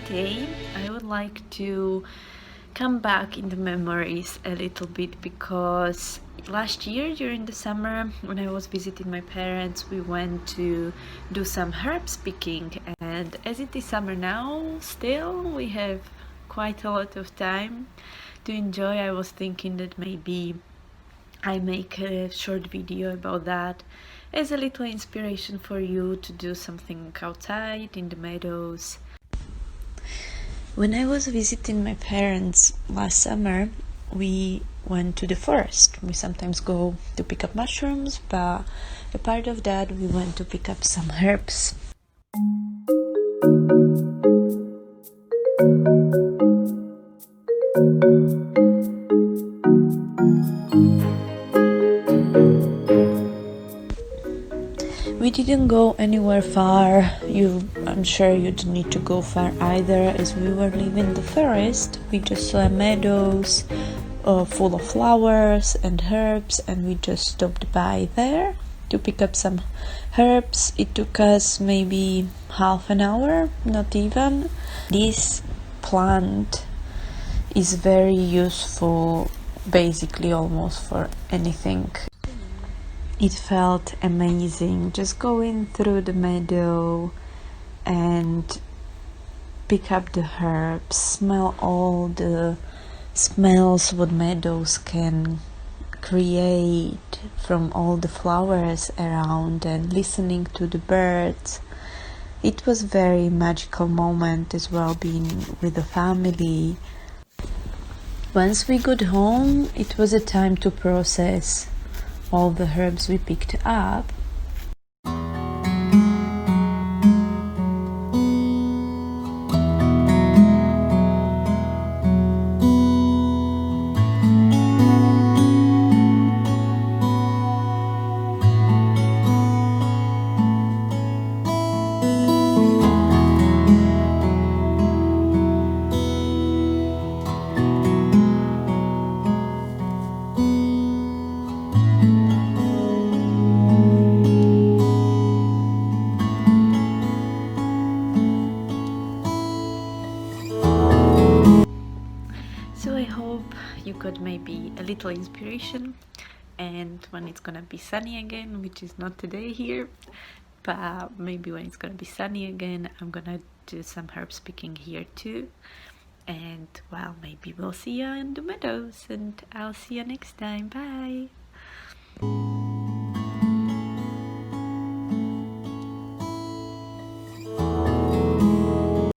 today I would like to come back in the memories a little bit because last year during the summer when I was visiting my parents, we went to do some herbs picking, and as it is summer now, still we have quite a lot of time to enjoy. I was thinking that maybe I make a short video about that as a little inspiration for you to do something outside in the meadows. When I was visiting my parents last summer, we went to the forest. We sometimes go to pick up mushrooms, but a part of that we went to pick up some herbs. We didn't go anywhere far. I'm sure you don't need to go far either. As we were leaving the forest, we just saw meadows full of flowers and herbs, and we just stopped by there to pick up some herbs. It took us maybe half an hour, not even. This plant is very useful, basically almost for anything. It felt amazing just going through the meadow and pick up the herbs, smell all the smells what meadows can create from all the flowers around, and listening to the birds. It was very magical moment as well, being with the family. Once we got home, it was a time to process all the herbs we picked up. So I hope you got maybe a little inspiration, and when it's gonna be sunny again, which is not today here, but maybe when it's gonna be sunny again, I'm gonna do some herbs picking here too. And well, maybe we'll see you in the meadows, and I'll see you next time. Bye.